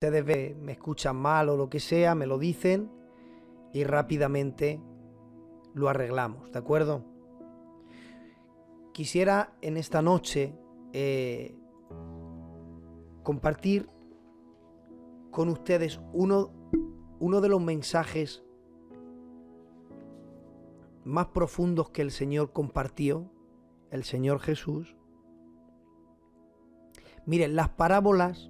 ustedes me escuchan mal o lo que sea, me lo dicen y rápidamente lo arreglamos, ¿de acuerdo? Quisiera en esta noche compartir con ustedes uno de los mensajes más profundos que el Señor compartió, el Señor Jesús. Miren, las parábolas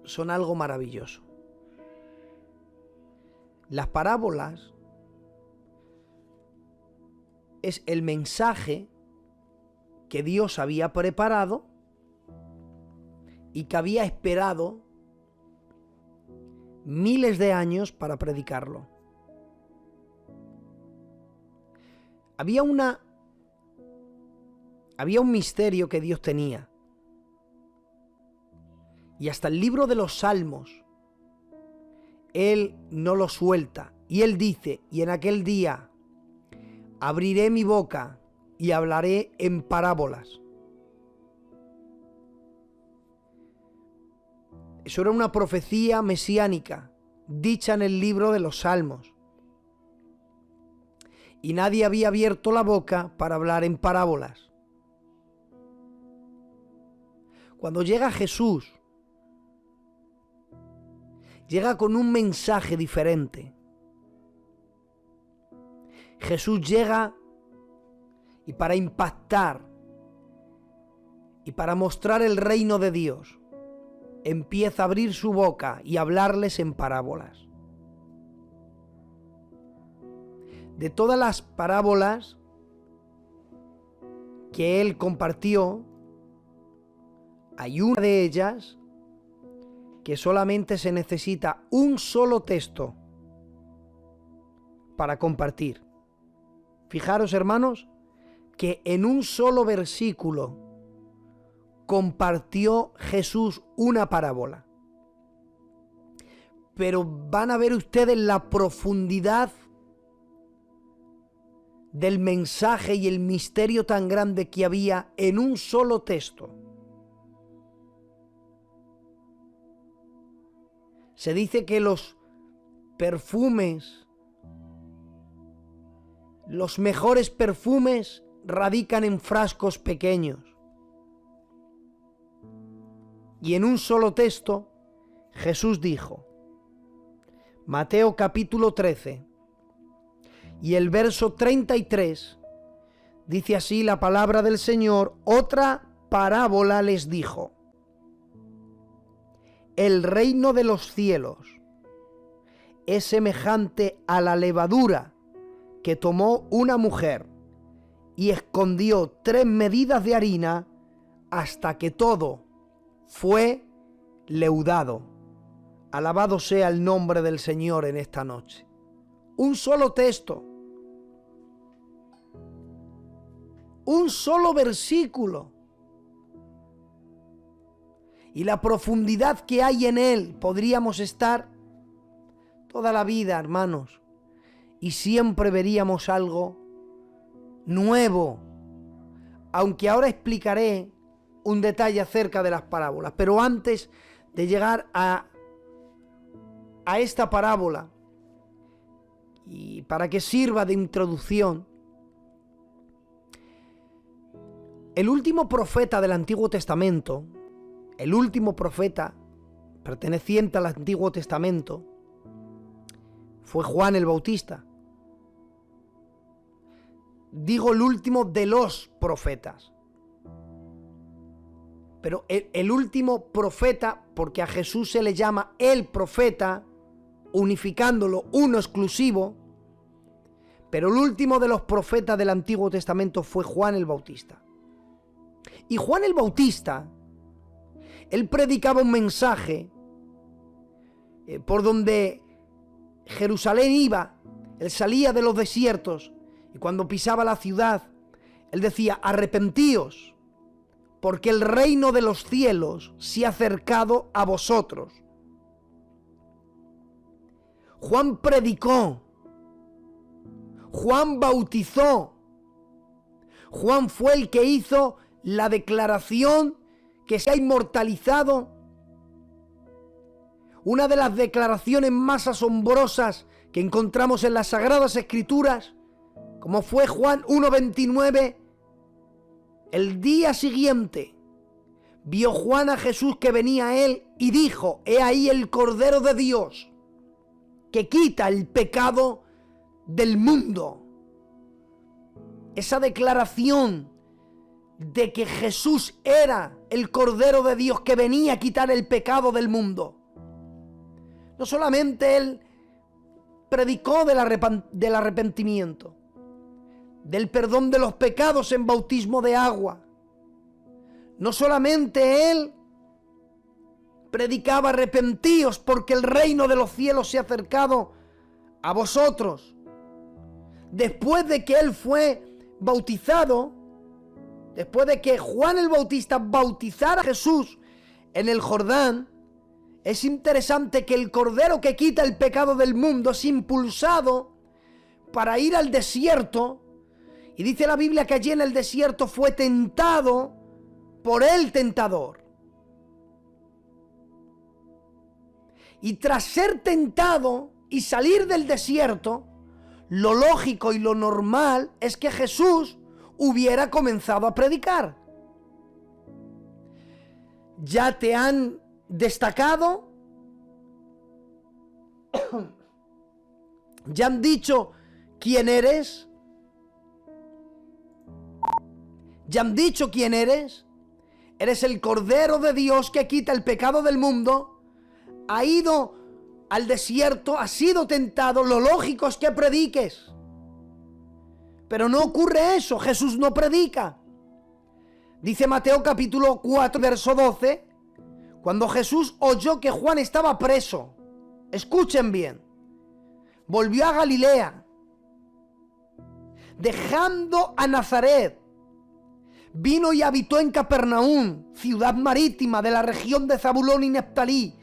son algo maravilloso. Las parábolas es el mensaje que Dios había preparado y que había esperado miles de años para predicarlo. Había un misterio que Dios tenía. Y hasta el libro de los Salmos, Él no lo suelta. Y Él dice, y en aquel día abriré mi boca y hablaré en parábolas. Eso era una profecía mesiánica, dicha en el libro de los Salmos. Y nadie había abierto la boca para hablar en parábolas. Cuando llega Jesús, llega con un mensaje diferente. Jesús llega y para impactar y para mostrar el reino de Dios, empieza a abrir su boca y hablarles en parábolas. De todas las parábolas que Él compartió, hay una de ellas que solamente se necesita un solo texto para compartir. Fijaros, hermanos, que en un solo versículo compartió Jesús una parábola. Pero van a ver ustedes la profundidad del mensaje y el misterio tan grande que había en un solo texto. Se dice que los perfumes, los mejores perfumes radican en frascos pequeños. Y en un solo texto, Jesús dijo, Mateo capítulo 13, y el verso 33, dice así la palabra del Señor: otra parábola les dijo: el reino de los cielos es semejante a la levadura que tomó una mujer y escondió 3 medidas de harina hasta que todo fue leudado. Alabado sea el nombre del Señor en esta noche. Un solo texto, un solo versículo, y la profundidad que hay en él. Podríamos estar toda la vida, hermanos, y siempre veríamos algo nuevo, aunque ahora explicaré un detalle acerca de las parábolas. Pero antes de llegar a esta parábola, y para que sirva de introducción, el último profeta del Antiguo Testamento, el último profeta perteneciente al Antiguo Testamento, fue Juan el Bautista. Digo el último de los profetas. Pero el último profeta, porque a Jesús se le llama el profeta, unificándolo, uno exclusivo, pero el último de los profetas del Antiguo Testamento fue Juan el Bautista. Y Juan el Bautista, él predicaba un mensaje por donde Jerusalén iba. Él salía de los desiertos y cuando pisaba la ciudad, él decía: arrepentíos, porque el reino de los cielos se ha acercado a vosotros. Juan predicó, Juan bautizó, Juan fue el que hizo la declaración que se ha inmortalizado, una de las declaraciones más asombrosas que encontramos en las Sagradas Escrituras, como fue Juan 1:29, el día siguiente vio Juan a Jesús que venía a él y dijo: he ahí el Cordero de Dios que quita el pecado del mundo. Esa declaración de que Jesús era el Cordero de Dios que venía a quitar el pecado del mundo. No solamente él predicó del arrepentimiento, del perdón de los pecados en bautismo de agua. No solamente él predicaba: arrepentíos porque el reino de los cielos se ha acercado a vosotros. Después de que él fue bautizado, después de que Juan el Bautista bautizara a Jesús en el Jordán, es interesante que el Cordero que quita el pecado del mundo es impulsado para ir al desierto, y dice la Biblia que allí en el desierto fue tentado por el tentador. Y tras ser tentado y salir del desierto, lo lógico y lo normal es que Jesús hubiera comenzado a predicar. Ya te han destacado, ya han dicho quién eres, ya han dicho quién eres el Cordero de Dios que quita el pecado del mundo, ha ido al desierto, ha sido tentado, lo lógico es que prediques. Pero no ocurre eso, Jesús no predica. Dice Mateo capítulo 4, verso 12, cuando Jesús oyó que Juan estaba preso, escuchen bien, volvió a Galilea, dejando a Nazaret, vino y habitó en Capernaum, ciudad marítima de la región de Zabulón y Neftalí,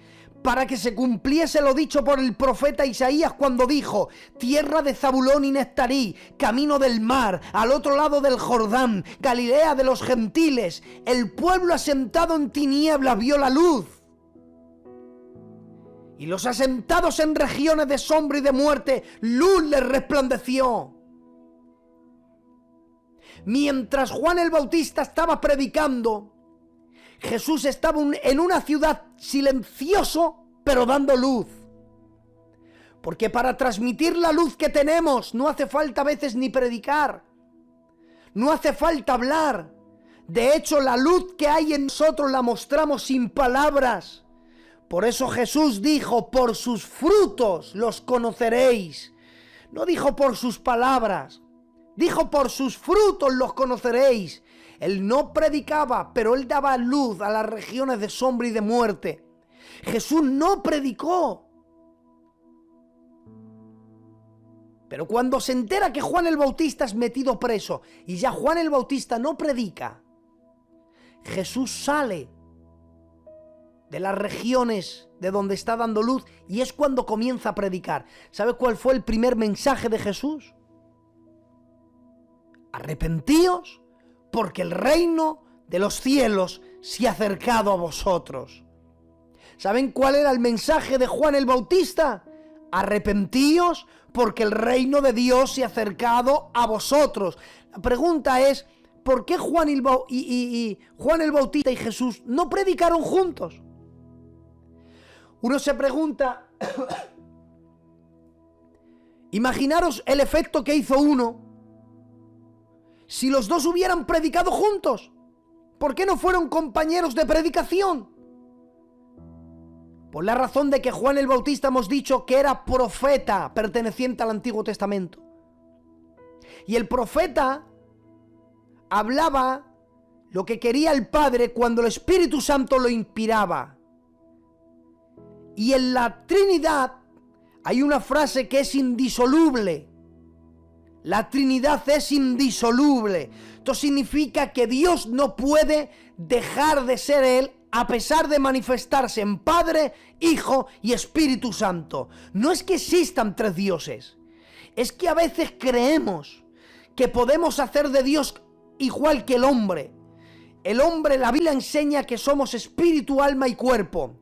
para que se cumpliese lo dicho por el profeta Isaías cuando dijo: tierra de Zabulón y Neftalí, camino del mar, al otro lado del Jordán, Galilea de los gentiles, el pueblo asentado en tinieblas vio la luz, y los asentados en regiones de sombra y de muerte, luz les resplandeció. Mientras Juan el Bautista estaba predicando, Jesús estaba en una ciudad silencioso, pero dando luz. Porque para transmitir la luz que tenemos no hace falta a veces ni predicar, no hace falta hablar. De hecho, la luz que hay en nosotros la mostramos sin palabras. Por eso Jesús dijo: por sus frutos los conoceréis. No dijo por sus palabras, dijo: por sus frutos los conoceréis. Él no predicaba, pero él daba luz a las regiones de sombra y de muerte. Jesús no predicó. Pero cuando se entera que Juan el Bautista es metido preso y ya Juan el Bautista no predica, Jesús sale de las regiones de donde está dando luz y es cuando comienza a predicar. ¿Sabe cuál fue el primer mensaje de Jesús? Arrepentíos, porque el reino de los cielos se ha acercado a vosotros. ¿Saben cuál era el mensaje de Juan el Bautista? Arrepentíos, porque el reino de Dios se ha acercado a vosotros. La pregunta es: ¿por qué Juan el Bautista y Jesús no predicaron juntos? Uno se pregunta, imaginaros el efecto que hizo uno si los dos hubieran predicado juntos. ¿Por qué no fueron compañeros de predicación? Por la razón de que Juan el Bautista hemos dicho que era profeta perteneciente al Antiguo Testamento. Y el profeta hablaba lo que quería el Padre cuando el Espíritu Santo lo inspiraba. Y en la Trinidad hay una frase que es indisoluble. La Trinidad es indisoluble. Esto significa que Dios no puede dejar de ser Él a pesar de manifestarse en Padre, Hijo y Espíritu Santo. No es que existan tres dioses. Es que a veces creemos que podemos hacer de Dios igual que el hombre. el hombre, la Biblia enseña que somos espíritu, alma y cuerpo,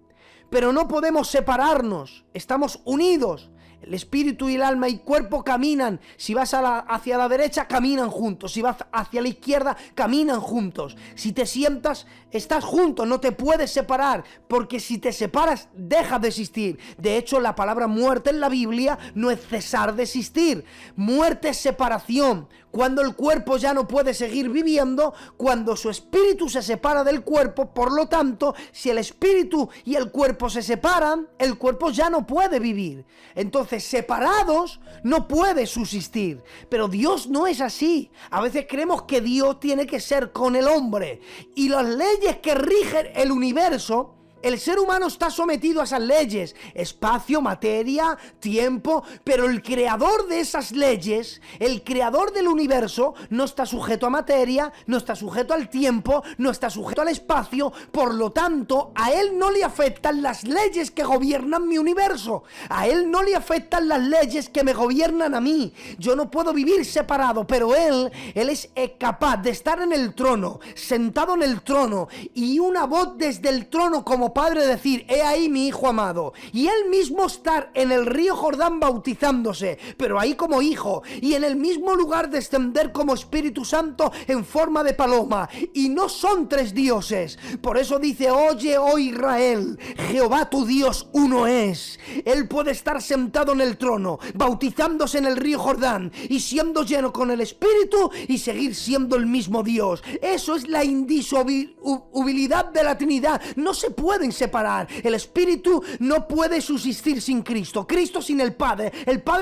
pero no podemos separarnos, estamos unidos. El espíritu y el alma y cuerpo caminan. Si vas hacia la derecha, caminan juntos. Si vas hacia la izquierda, caminan juntos. Si te sientas, estás juntos, no te puedes separar, porque si te separas, dejas de existir. De hecho, la palabra muerte en la Biblia no es cesar de existir. Muerte es separación. Cuando el cuerpo ya no puede seguir viviendo, cuando su espíritu se separa del cuerpo, por lo tanto, si el espíritu y el cuerpo se separan, el cuerpo ya no puede vivir. Entonces, separados no puede subsistir. Pero Dios no es así. A veces creemos que Dios tiene que ser con el hombre. Y las leyes que rigen el universo, el ser humano está sometido a esas leyes, espacio, materia, tiempo, pero el creador de esas leyes, el creador del universo, no está sujeto a materia, no está sujeto al tiempo, no está sujeto al espacio, por lo tanto, a él no le afectan las leyes que gobiernan mi universo, a él no le afectan las leyes que me gobiernan a mí. Yo no puedo vivir separado, pero él es capaz de estar en el trono, sentado en el trono, y una voz desde el trono como Padre decir, he ahí mi hijo amado, y él mismo estar en el río Jordán bautizándose, pero ahí como hijo, y en el mismo lugar descender como Espíritu Santo en forma de paloma, y no son tres dioses. Por eso dice, oye, oh Israel, Jehová tu Dios uno es. Él puede estar sentado en el trono, bautizándose en el río Jordán, y siendo lleno con el Espíritu, y seguir siendo el mismo Dios. Eso es la indisolubilidad de la Trinidad. No se pueden separar. El Espíritu no puede subsistir sin Cristo, Cristo sin el Padre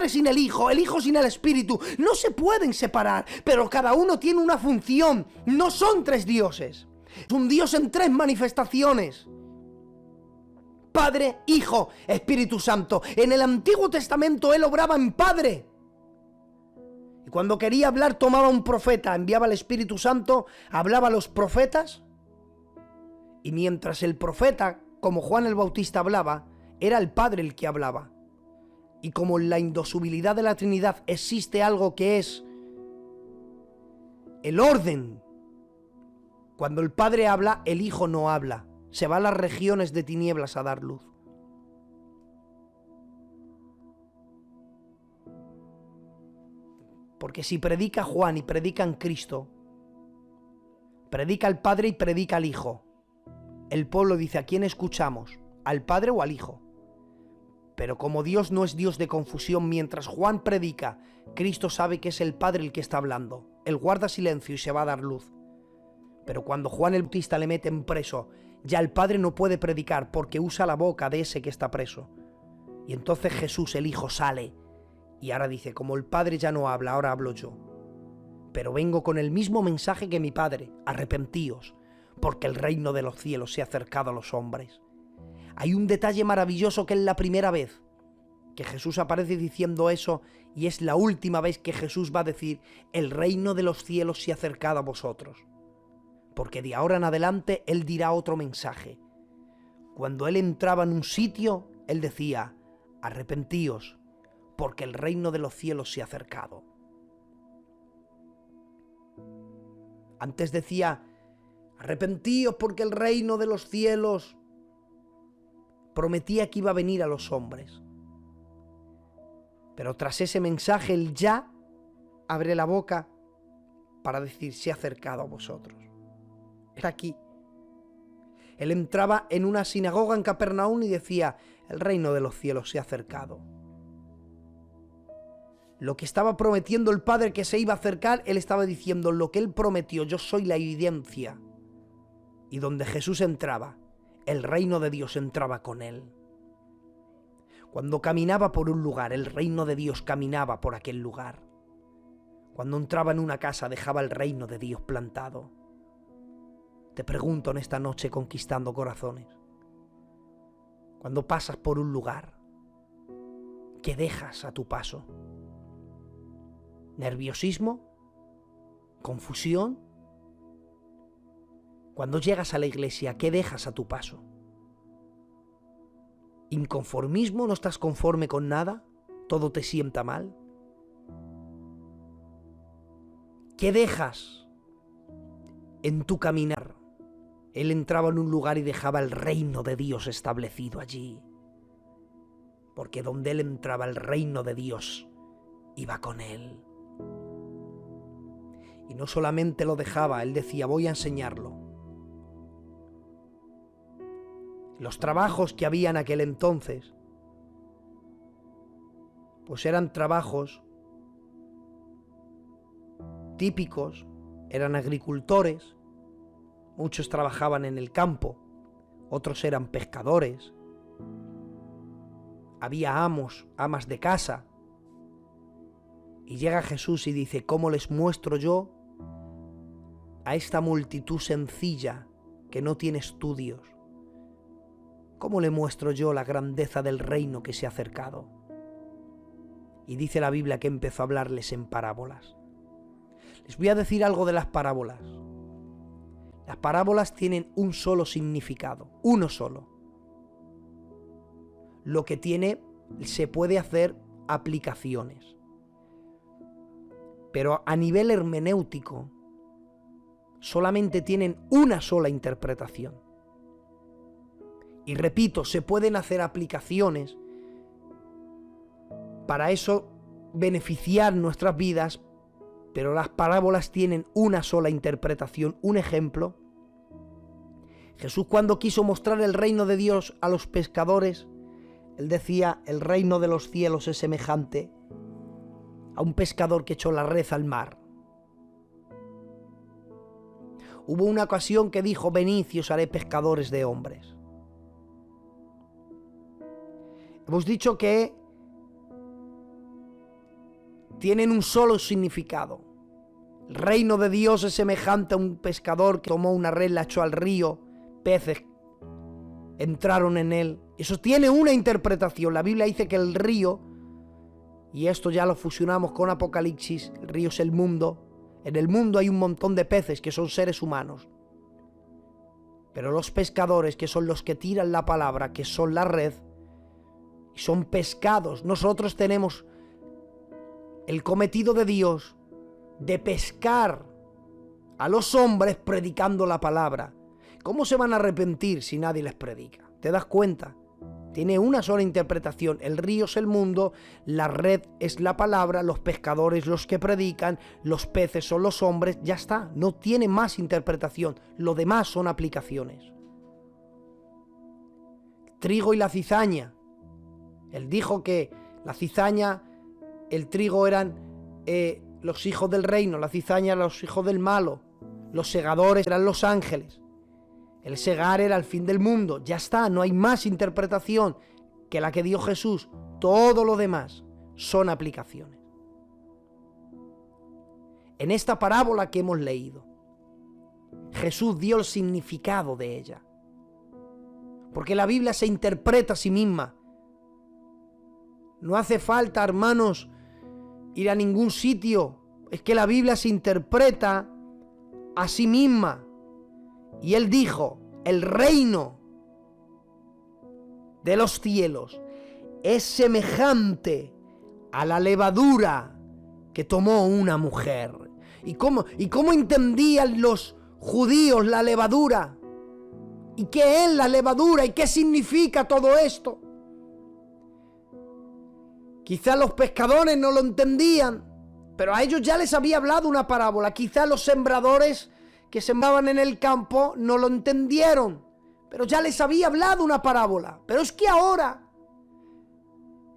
sin el Hijo sin el Espíritu. No se pueden separar, pero cada uno tiene una función. No son tres dioses. Es un Dios en tres manifestaciones: Padre, Hijo, Espíritu Santo. En el Antiguo Testamento él obraba en Padre. Y cuando quería hablar, tomaba un profeta, enviaba al Espíritu Santo, hablaba a los profetas. Y mientras el profeta, como Juan el Bautista, hablaba, era el Padre el que hablaba. Y como en la indisolubilidad de la Trinidad existe algo que es el orden, cuando el Padre habla, el Hijo no habla. Se va a las regiones de tinieblas a dar luz. Porque si predica Juan y predica en Cristo, predica al Padre y predica al Hijo. El pueblo dice, ¿a quién escuchamos? ¿Al Padre o al Hijo? Pero como Dios no es Dios de confusión, mientras Juan predica, Cristo sabe que es el Padre el que está hablando. Él guarda silencio y se va a dar luz. Pero cuando Juan el Bautista le meten preso, ya el Padre no puede predicar porque usa la boca de ese que está preso. Y entonces Jesús, el Hijo, sale y ahora dice, como el Padre ya no habla, ahora hablo yo. Pero vengo con el mismo mensaje que mi Padre, arrepentíos, porque el reino de los cielos se ha acercado a los hombres. Hay un detalle maravilloso que es la primera vez que Jesús aparece diciendo eso, y es la última vez que Jesús va a decir, el reino de los cielos se ha acercado a vosotros. Porque de ahora en adelante él dirá otro mensaje. Cuando él entraba en un sitio, él decía, arrepentíos, porque el reino de los cielos se ha acercado. Antes decía, arrepentíos porque el reino de los cielos prometía que iba a venir a los hombres. Pero tras ese mensaje, él ya abre la boca para decir, se ha acercado a vosotros. Está aquí. Él entraba en una sinagoga en Capernaum y decía, el reino de los cielos se ha acercado. Lo que estaba prometiendo el Padre que se iba a acercar, él estaba diciendo, lo que él prometió, yo soy la evidencia. Y donde Jesús entraba, el reino de Dios entraba con él. Cuando caminaba por un lugar, el reino de Dios caminaba por aquel lugar. Cuando entraba en una casa, dejaba el reino de Dios plantado. Te pregunto en esta noche, conquistando corazones, cuando pasas por un lugar, ¿qué dejas a tu paso? ¿Nerviosismo? ¿Confusión? Cuando llegas a la iglesia, ¿qué dejas a tu paso? ¿Inconformismo? ¿No estás conforme con nada? ¿Todo te sienta mal? ¿Qué dejas en tu caminar Él entraba en un lugar y dejaba el reino de Dios establecido allí. Porque donde él entraba, el reino de Dios iba con él. Y no solamente lo dejaba, él decía, voy a enseñarlo. Los trabajos que había en aquel entonces, pues eran trabajos típicos, eran agricultores, muchos trabajaban en el campo, otros eran pescadores, había amos, amas de casa. Y llega Jesús y dice, ¿cómo les muestro yo a esta multitud sencilla que no tiene estudios? ¿Cómo le muestro yo la grandeza del reino que se ha acercado? Y dice la Biblia que empezó a hablarles en parábolas. Les voy a decir algo de las parábolas. Las parábolas tienen un solo significado, uno solo. Lo que tiene, se puede hacer aplicaciones. Pero a nivel hermenéutico, solamente tienen una sola interpretación. Y repito, se pueden hacer aplicaciones para eso beneficiar nuestras vidas, pero las parábolas tienen una sola interpretación. Un ejemplo, Jesús cuando quiso mostrar el reino de Dios a los pescadores, él decía, el reino de los cielos es semejante a un pescador que echó la red al mar. Hubo una ocasión que dijo, venid y os haré pescadores de hombres. Hemos dicho que tienen un solo significado. El reino de Dios es semejante a un pescador que tomó una red, la echó al río, peces entraron en él. Eso tiene una interpretación. La Biblia dice que el río, y esto ya lo fusionamos con Apocalipsis, el río es el mundo. En el mundo hay un montón de peces que son seres humanos. Pero los pescadores, que son los que tiran la palabra, que son la red, y son pescados. Nosotros tenemos el cometido de Dios de pescar a los hombres predicando la palabra. ¿Cómo se van a arrepentir si nadie les predica? ¿Te das cuenta? Tiene una sola interpretación. El río es el mundo, la red es la palabra, los pescadores los que predican, los peces son los hombres. Ya está, no tiene más interpretación. Lo demás son aplicaciones. Trigo y la cizaña. Él dijo que la cizaña, el trigo eran los hijos del reino, la cizaña los hijos del malo, los segadores eran los ángeles. El segar era el fin del mundo. Ya está, no hay más interpretación que la que dio Jesús. Todo lo demás son aplicaciones. En esta parábola que hemos leído, Jesús dio el significado de ella. Porque la Biblia se interpreta a sí misma. No hace falta, hermanos, ir a ningún sitio. Es que la Biblia se interpreta a sí misma. Y él dijo, el reino de los cielos es semejante a la levadura que tomó una mujer. ¿Y cómo entendían los judíos la levadura? ¿Y qué es la levadura? ¿Y qué significa todo esto? Quizá los pescadores no lo entendían, pero a ellos ya les había hablado una parábola. Quizá los sembradores que sembraban en el campo no lo entendieron, pero ya les había hablado una parábola. Pero es que ahora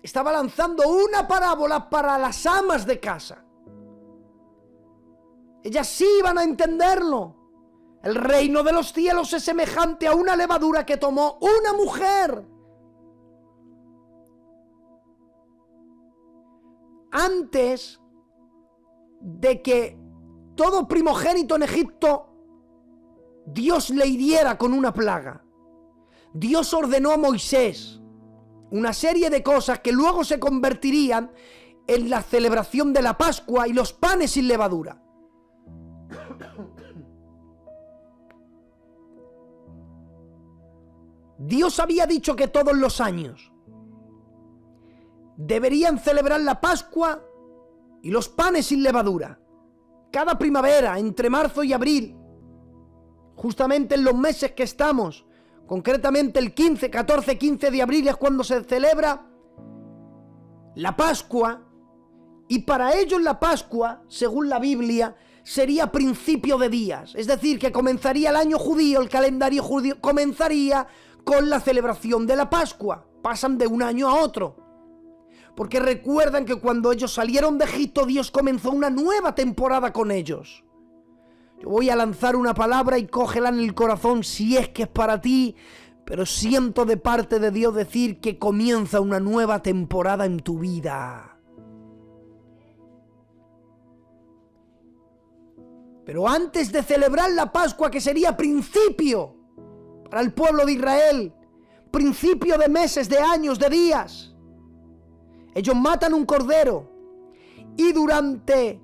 estaba lanzando una parábola para las amas de casa. Ellas sí iban a entenderlo. El reino de los cielos es semejante a una levadura que tomó una mujer. Antes de que todo primogénito en Egipto Dios le hiriera con una plaga, Dios ordenó a Moisés una serie de cosas que luego se convertirían en la celebración de la Pascua y los panes sin levadura. Dios había dicho que todos los años deberían celebrar la Pascua y los panes sin levadura. Cada primavera, entre marzo y abril, justamente en los meses que estamos, concretamente el 15, 14, 15 de abril es cuando se celebra la Pascua, y para ellos la Pascua, según la Biblia, sería principio de días, es decir, que comenzaría el año judío, el calendario judío comenzaría con la celebración de la Pascua. Pasan de un año a otro, porque recuerdan que cuando ellos salieron de Egipto, Dios comenzó una nueva temporada con ellos. Yo voy a lanzar una palabra y cógela en el corazón si es que es para ti, pero siento de parte de Dios decir que comienza una nueva temporada en tu vida. Pero antes de celebrar la Pascua, que sería principio para el pueblo de Israel, principio de meses, de años, de días, ellos matan un cordero y durante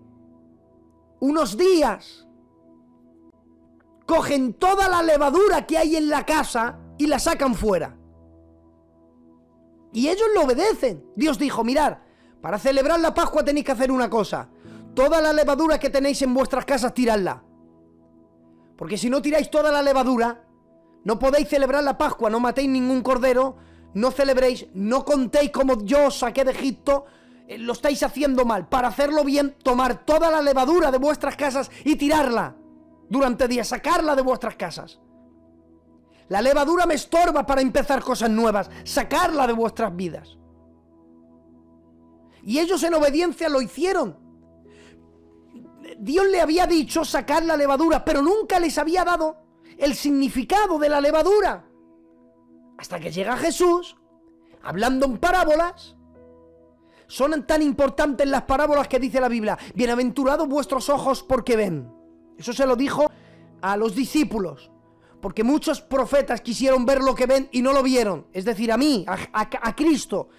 unos días cogen toda la levadura que hay en la casa y la sacan fuera. Y ellos lo obedecen. Dios dijo, mirad, para celebrar la Pascua tenéis que hacer una cosa: toda la levadura que tenéis en vuestras casas, tiradla. Porque si no tiráis toda la levadura, no podéis celebrar la Pascua, no matéis ningún cordero, no celebréis, no contéis como yo os saqué de Egipto, lo estáis haciendo mal. Para hacerlo bien, tomar toda la levadura de vuestras casas y tirarla durante días, sacarla de vuestras casas. La levadura me estorba para empezar cosas nuevas, sacarla de vuestras vidas. Y ellos en obediencia lo hicieron. Dios le había dicho sacar la levadura, pero nunca les había dado el significado de la levadura. Hasta que llega Jesús, hablando en parábolas. Son tan importantes las parábolas que dice la Biblia: bienaventurados vuestros ojos porque ven. Eso se lo dijo a los discípulos, porque muchos profetas quisieron ver lo que ven y no lo vieron. Es decir, a mí, a Cristo.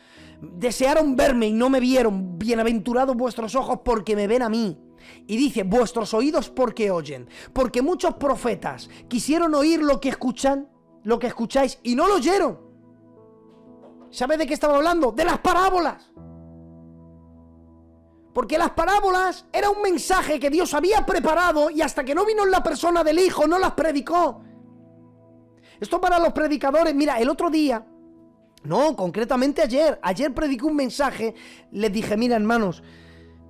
Desearon verme y no me vieron. Bienaventurados vuestros ojos porque me ven a mí. Y dice, vuestros oídos porque oyen. Porque muchos profetas quisieron oír lo que escuchan, lo que escucháis, y no lo oyeron. ¿Sabe de qué estaba hablando? De las parábolas. Porque las parábolas era un mensaje que Dios había preparado y hasta que no vino en la persona del Hijo no las predicó. Esto para los predicadores. Mira, el otro día, no, concretamente ayer prediqué un mensaje. Les dije, mira hermanos,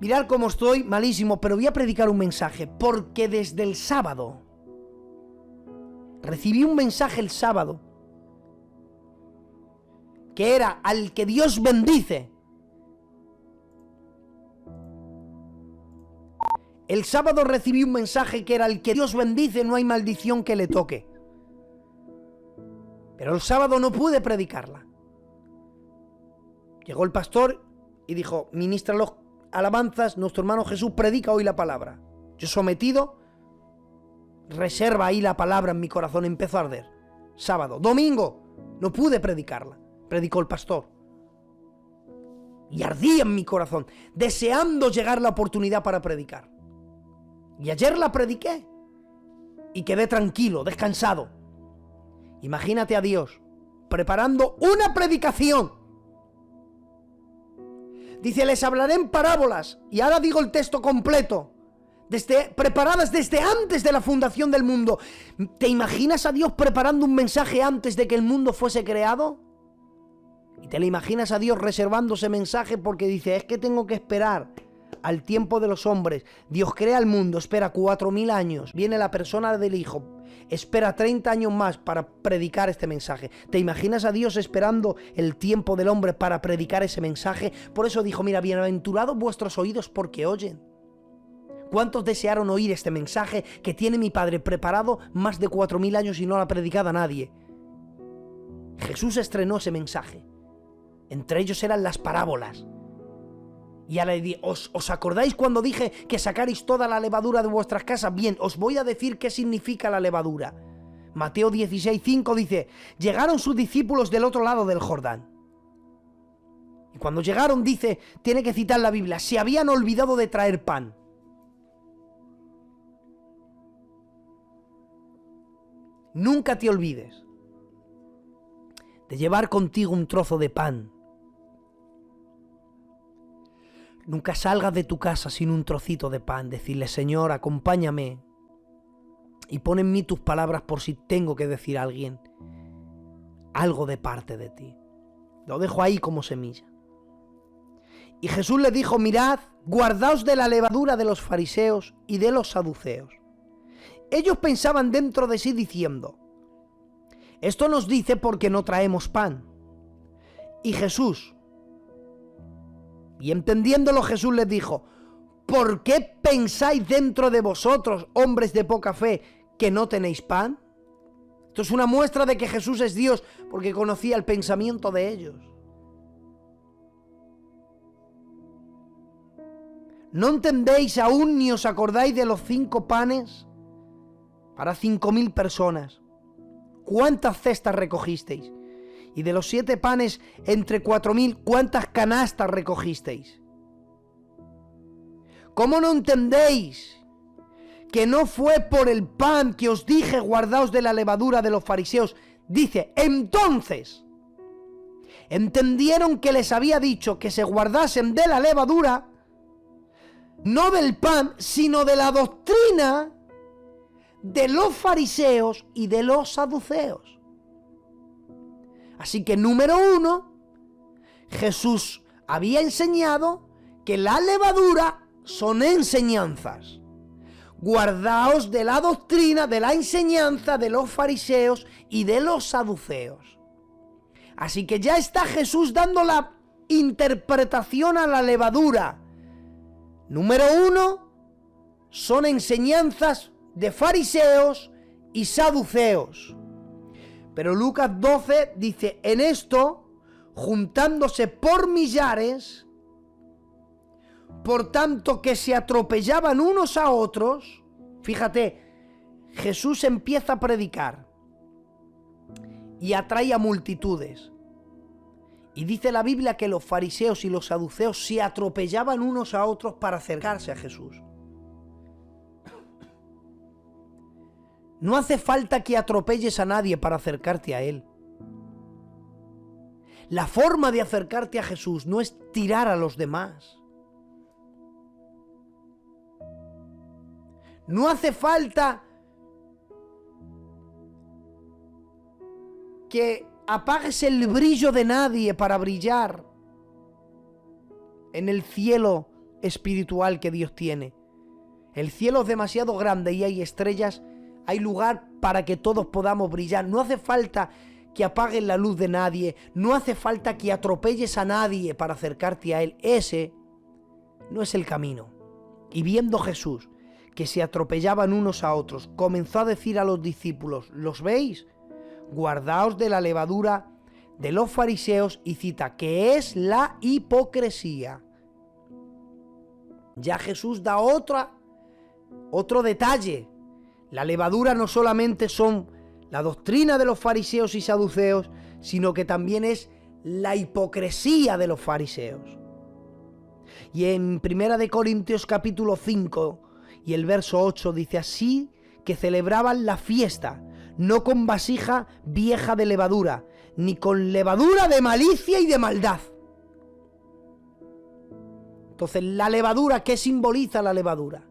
mirad cómo estoy malísimo, pero voy a predicar un mensaje, porque desde el sábado recibí un mensaje el sábado que era: al que Dios bendice. El sábado recibí un mensaje que era: al que Dios bendice no hay maldición que le toque. Pero el sábado no pude predicarla. Llegó el pastor y dijo, ministra los alabanzas, nuestro hermano Jesús predica hoy la palabra. Yo sometido, reserva ahí la palabra en mi corazón, empezó a arder. Sábado, domingo, no pude predicarla, predicó el pastor. Y ardía en mi corazón, deseando llegar la oportunidad para predicar. Y ayer la prediqué y quedé tranquilo, descansado. Imagínate a Dios preparando una predicación. Dice, les hablaré en parábolas, y ahora digo el texto completo, preparadas desde antes de la fundación del mundo. ¿Te imaginas a Dios preparando un mensaje antes de que el mundo fuese creado? Y te lo imaginas a Dios reservando ese mensaje porque dice, es que tengo que esperar al tiempo de los hombres. Dios crea el mundo, espera 4000 años, viene la persona del Hijo, espera 30 años más para predicar este mensaje. ¿Te imaginas a Dios esperando el tiempo del hombre para predicar ese mensaje? Por eso dijo, mira, bienaventurados vuestros oídos porque oyen. ¿Cuántos desearon oír este mensaje que tiene mi Padre preparado más de 4000 años y no lo ha predicado a nadie? Jesús estrenó ese mensaje. Entre ellos eran las parábolas. Y ahora ¿os acordáis cuando dije que sacaréis toda la levadura de vuestras casas? Bien, os voy a decir qué significa la levadura. Mateo 16:5 dice, llegaron sus discípulos del otro lado del Jordán. Y cuando llegaron, dice, tiene que citar la Biblia, se habían olvidado de traer pan. Nunca te olvides de llevar contigo un trozo de pan. Nunca salgas de tu casa sin un trocito de pan. Decirle, Señor, acompáñame y pon en mí tus palabras por si tengo que decir a alguien algo de parte de ti. Lo dejo ahí como semilla. Y Jesús les dijo, mirad, guardaos de la levadura de los fariseos y de los saduceos. Ellos pensaban dentro de sí diciendo, esto nos dice porque no traemos pan. Y Jesús, y entendiéndolo Jesús les dijo, ¿por qué pensáis dentro de vosotros, hombres de poca fe, que no tenéis pan? Esto es una muestra de que Jesús es Dios, porque conocía el pensamiento de ellos. ¿No entendéis aún ni os acordáis de los 5 panes para 5.000 personas? ¿Cuántas cestas recogisteis? Y de los 7 panes entre 4.000, ¿cuántas canastas recogisteis? ¿Cómo no entendéis que no fue por el pan que os dije guardaos de la levadura de los fariseos? Dice, entonces entendieron que les había dicho que se guardasen de la levadura, no del pan, sino de la doctrina de los fariseos y de los saduceos. Así que número 1, Jesús había enseñado que la levadura son enseñanzas. Guardaos de la doctrina, de la enseñanza de los fariseos y de los saduceos. Así que ya está Jesús dando la interpretación a la levadura. Número 1, son enseñanzas de fariseos y saduceos. Pero Lucas 12 dice, en esto, juntándose por millares, por tanto que se atropellaban unos a otros, fíjate, Jesús empieza a predicar y atrae a multitudes. Y dice la Biblia que los fariseos y los saduceos se atropellaban unos a otros para acercarse a Jesús. No hace falta que atropelles a nadie para acercarte a Él. La forma de acercarte a Jesús no es tirar a los demás. No hace falta que apagues el brillo de nadie para brillar en el cielo espiritual que Dios tiene. El cielo es demasiado grande y hay estrellas. Hay lugar para que todos podamos brillar. No hace falta que apagues la luz de nadie. No hace falta que atropelles a nadie para acercarte a Él. Ese no es el camino. Y viendo Jesús que se atropellaban unos a otros, comenzó a decir a los discípulos, ¿los veis? Guardaos de la levadura de los fariseos, y cita, que es la hipocresía. Ya Jesús da otro detalle. La levadura no solamente son la doctrina de los fariseos y saduceos, sino que también es la hipocresía de los fariseos. Y en 1 Corintios capítulo 5 y el verso 8 dice, así que celebraban la fiesta, no con vasija vieja de levadura, ni con levadura de malicia y de maldad. Entonces, la levadura, ¿qué simboliza la levadura?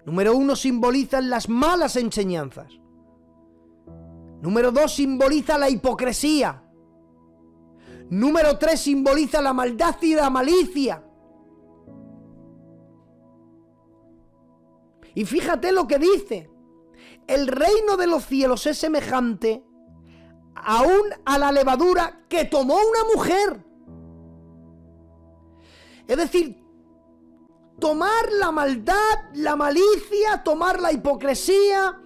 Número 1, simbolizan las malas enseñanzas. Número 2, simboliza la hipocresía. Número 3, simboliza la maldad y la malicia. Y fíjate lo que dice. El reino de los cielos es semejante aún a la levadura que tomó una mujer. Es decir, tomar la maldad, la malicia, tomar la hipocresía,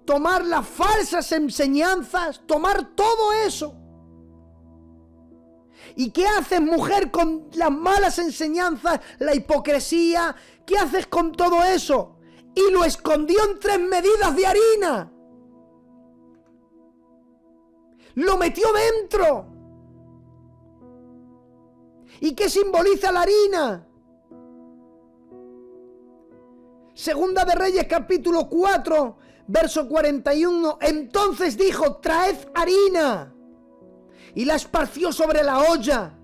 tomar las falsas enseñanzas, tomar todo eso. ¿Y qué haces, mujer, con las malas enseñanzas, la hipocresía? ¿Qué haces con todo eso? Y lo escondió en 3 medidas de harina. Lo metió dentro. ¿Y qué simboliza la harina? Segunda de Reyes capítulo 4, verso 41. Entonces dijo, traed harina. Y la esparció sobre la olla.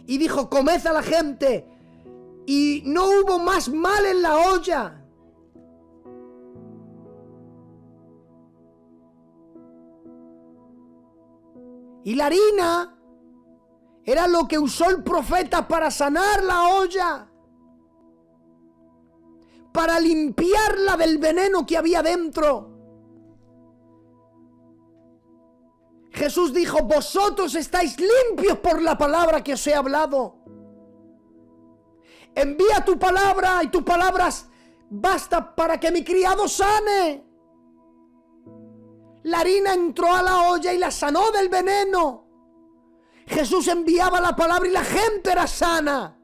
Y dijo, comed a la gente. Y no hubo más mal en la olla. Y la harina era lo que usó el profeta para sanar la olla, para limpiarla del veneno que había dentro. Jesús dijo: vosotros estáis limpios por la palabra que os he hablado. Envía tu palabra y tu palabra basta para que mi criado sane. La harina entró a la olla y la sanó del veneno. Jesús enviaba la palabra y la gente era sana.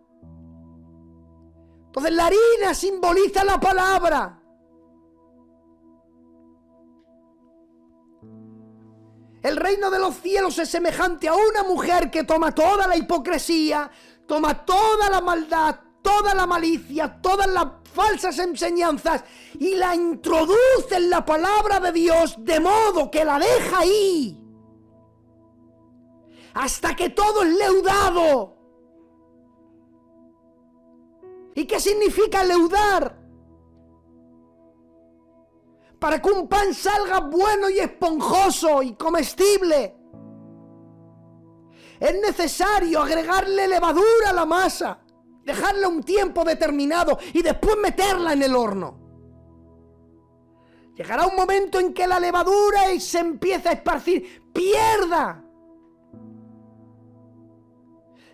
Entonces la harina simboliza la palabra. El reino de los cielos es semejante a una mujer que toma toda la hipocresía, toma toda la maldad, toda la malicia, todas las falsas enseñanzas y la introduce en la palabra de Dios, de modo que la deja ahí hasta que todo es leudado. ¿Y qué significa leudar? Para que un pan salga bueno y esponjoso y comestible, es necesario agregarle levadura a la masa, dejarla un tiempo determinado y después meterla en el horno. Llegará un momento en que la levadura se empieza a esparcir, pierda,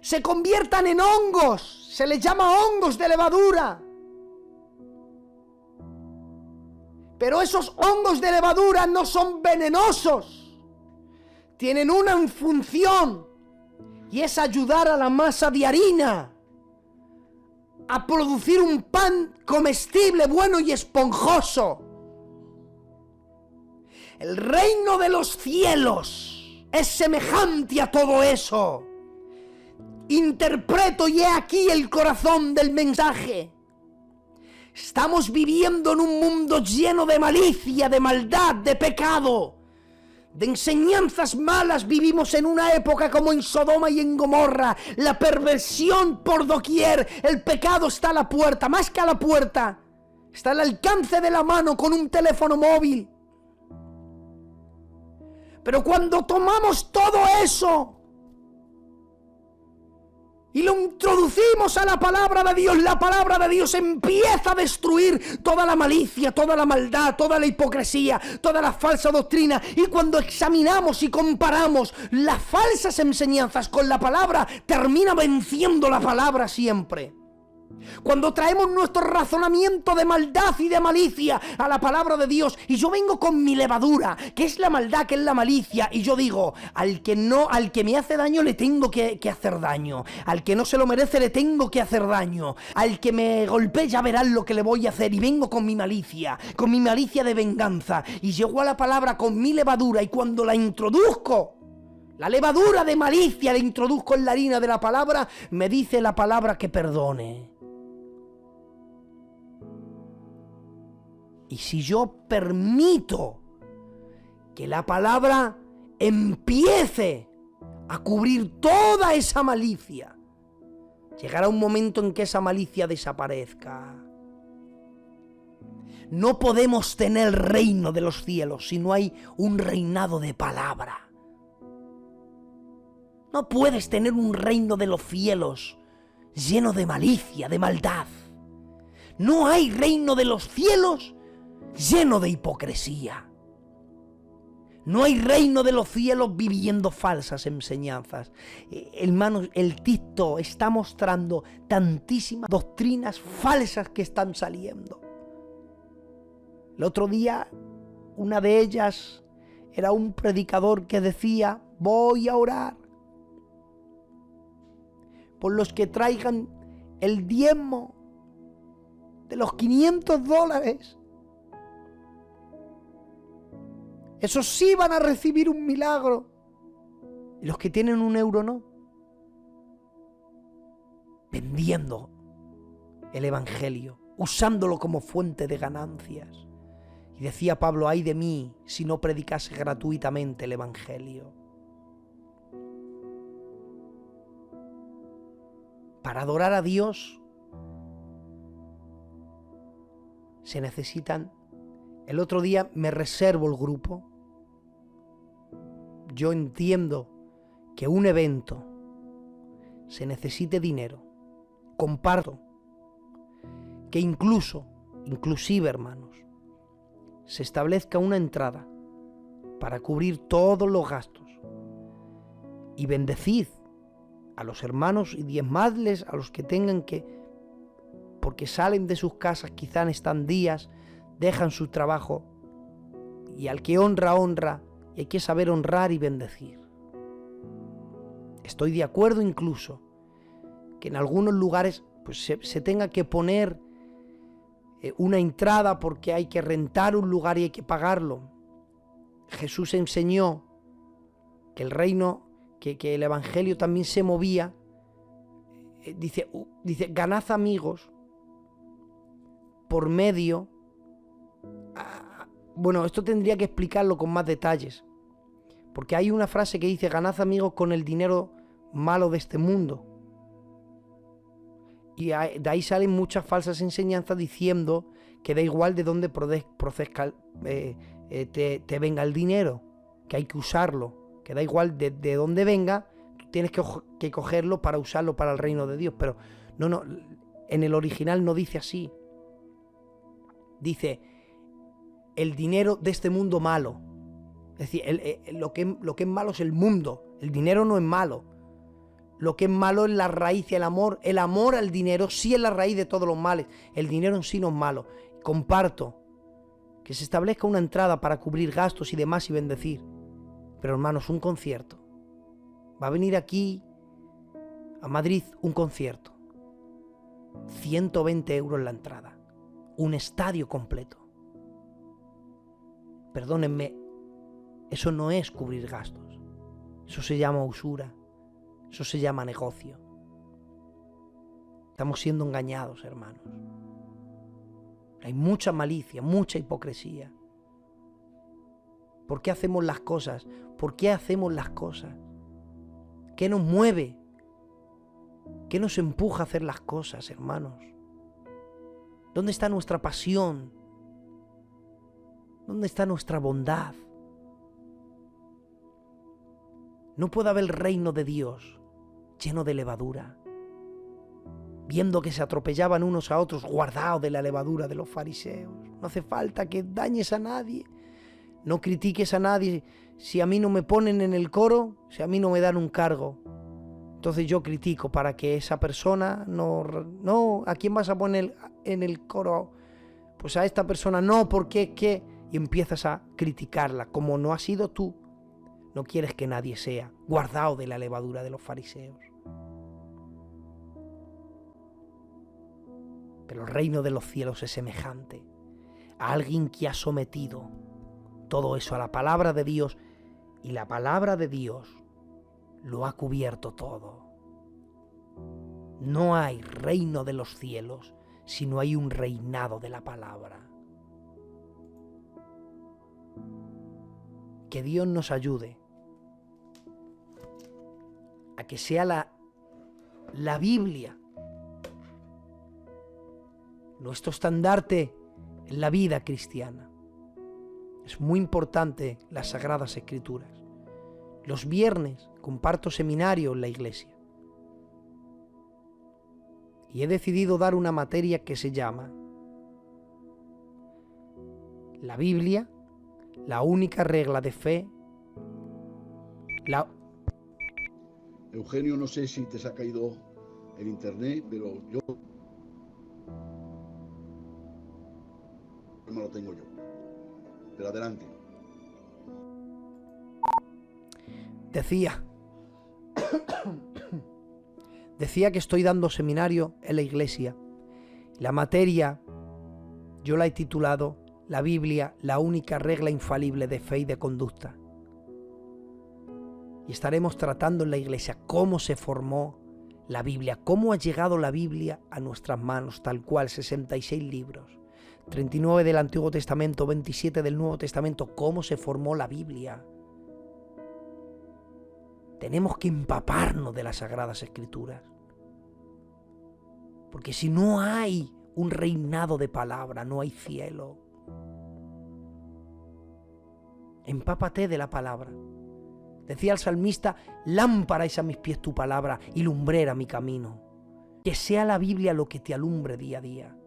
se conviertan en hongos, se les llama hongos de levadura. Pero esos hongos de levadura no son venenosos, tienen una función y es ayudar a la masa de harina a producir un pan comestible, bueno y esponjoso. El reino de los cielos es semejante a todo eso. Interpreto y he aquí el corazón del mensaje. Estamos viviendo en un mundo lleno de malicia, de maldad, de pecado, de enseñanzas malas. Vivimos en una época como en Sodoma y en Gomorra. La perversión por doquier. El pecado está a la puerta, más que a la puerta. Está al alcance de la mano con un teléfono móvil. Pero cuando tomamos todo eso y lo introducimos a la palabra de Dios empieza a destruir toda la malicia, toda la maldad, toda la hipocresía, toda la falsa doctrina. Y cuando examinamos y comparamos las falsas enseñanzas con la palabra, termina venciendo la palabra siempre. Cuando traemos nuestro razonamiento de maldad y de malicia a la palabra de Dios, y yo vengo con mi levadura, que es la maldad, que es la malicia, y yo digo, al que me hace daño le tengo que hacer daño, al que no se lo merece le tengo que hacer daño, al que me golpee ya verán lo que le voy a hacer, y vengo con mi malicia de venganza, y llego a la palabra con mi levadura, y cuando la introduzco, la levadura de malicia la introduzco en la harina de la palabra, me dice la palabra que perdone. Y si yo permito que la palabra empiece a cubrir toda esa malicia, llegará un momento en que esa malicia desaparezca. No podemos tener el reino de los cielos si no hay un reinado de palabra. No puedes tener un reino de los cielos lleno de malicia, de maldad. No hay reino de los cielos lleno de hipocresía. No hay reino de los cielos viviendo falsas enseñanzas. Hermanos, el TikTok está mostrando tantísimas doctrinas falsas que están saliendo. El otro día, una de ellas era un predicador que decía: voy a orar por los que traigan el diezmo de los $500. Esos sí van a recibir un milagro. Y los que tienen €1 no. Vendiendo el evangelio, usándolo como fuente de ganancias. Y decía Pablo: ay de mí si no predicase gratuitamente el evangelio. Para adorar a Dios se necesitan. El otro día me reservo el grupo. Yo entiendo que un evento se necesite dinero, comparto que inclusive hermanos, se establezca una entrada para cubrir todos los gastos y bendecid a los hermanos y diezmadles a los que tengan que, porque salen de sus casas, quizás están días, dejan su trabajo, y al que honra, honra, y hay que saber honrar y bendecir. Estoy de acuerdo incluso que en algunos lugares pues se tenga que poner una entrada porque hay que rentar un lugar y hay que pagarlo. Jesús enseñó que el reino, que el evangelio también se movía. Dice, ganad amigos por medio... Bueno, esto tendría que explicarlo con más detalles, porque hay una frase que dice, ganad amigos con el dinero malo de este mundo. Y de ahí salen muchas falsas enseñanzas diciendo que da igual de dónde te venga el dinero, que hay que usarlo, que da igual de dónde venga, tú tienes que cogerlo para usarlo para el reino de Dios. Pero no, en el original no dice así. Dice, el dinero de este mundo malo. Es decir, lo que es malo es el mundo, el dinero no es malo. Lo que es malo es la raíz y el amor. El amor al dinero sí es la raíz de todos los males. El dinero en sí no es malo. Comparto que se establezca una entrada para cubrir gastos y demás y bendecir. Pero hermanos, un concierto. Va a venir aquí a Madrid un concierto. 120 euros la entrada. Un estadio completo. Perdónenme, eso no es cubrir gastos. Eso se llama usura. Eso se llama negocio. Estamos siendo engañados, hermanos. Hay mucha malicia, mucha hipocresía. ¿Por qué hacemos las cosas? ¿Por qué hacemos las cosas? ¿Qué nos mueve? ¿Qué nos empuja a hacer las cosas, hermanos? ¿Dónde está nuestra pasión? ¿Dónde está nuestra bondad? No puede haber reino de Dios lleno de levadura, viendo que se atropellaban unos a otros, guardados de la levadura de los fariseos. No hace falta que dañes a nadie, no critiques a nadie. Si a mí no me ponen en el coro, si a mí no me dan un cargo, entonces yo critico para que esa persona no, ¿a quién vas a poner en el coro? Pues a esta persona no, porque ¿qué? Y empiezas a criticarla, como no has sido tú. No quieres que nadie sea guardado de la levadura de los fariseos. Pero el reino de los cielos es semejante a alguien que ha sometido todo eso a la palabra de Dios, y la palabra de Dios lo ha cubierto todo. No hay reino de los cielos si no hay un reinado de la palabra. Que Dios nos ayude a que sea la Biblia nuestro estandarte en la vida cristiana. Es muy importante las Sagradas Escrituras. Los viernes comparto seminario en la iglesia y he decidido dar una materia que se llama la Biblia, la única regla de fe. Eugenio, no sé si te ha caído el internet, pero yo no lo tengo yo. Pero adelante. Decía que estoy dando seminario en la iglesia. La materia yo la he titulado La Biblia, la única regla infalible de fe y de conducta. Y estaremos tratando en la iglesia cómo se formó la Biblia, cómo ha llegado la Biblia a nuestras manos, tal cual, 66 libros, 39 del Antiguo Testamento, 27 del Nuevo Testamento, cómo se formó la Biblia. Tenemos que empaparnos de las Sagradas Escrituras, porque si no hay un reinado de palabra, no hay cielo. Empápate de la palabra. Decía el salmista, lámpara es a mis pies tu palabra y lumbrera mi camino. Que sea la Biblia lo que te alumbre día a día.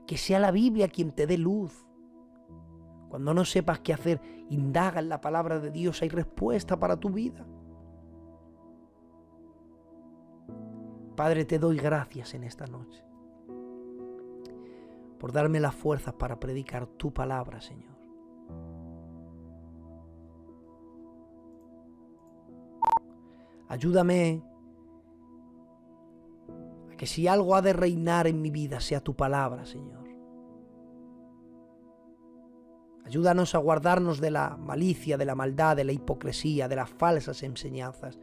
Que sea la Biblia quien te dé luz. Cuando no sepas qué hacer, indaga en la palabra de Dios, hay respuesta para tu vida. Padre, te doy gracias en esta noche por darme las fuerzas para predicar tu palabra, Señor. Ayúdame a que si algo ha de reinar en mi vida sea tu palabra, Señor. Ayúdanos a guardarnos de la malicia, de la maldad, de la hipocresía, de las falsas enseñanzas,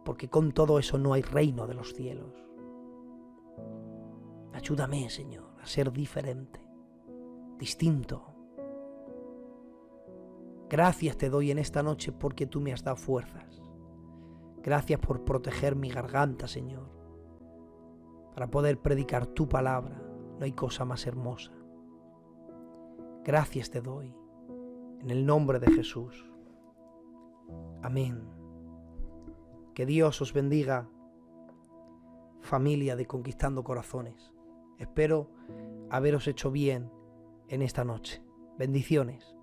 porque con todo eso no hay reino de los cielos. Ayúdame, Señor, a ser diferente, distinto. Gracias te doy en esta noche porque tú me has dado fuerzas. Gracias por proteger mi garganta, Señor, para poder predicar tu palabra. No hay cosa más hermosa. Gracias te doy, en el nombre de Jesús. Amén. Que Dios os bendiga, familia de Conquistando Corazones. Espero haberos hecho bien en esta noche. Bendiciones.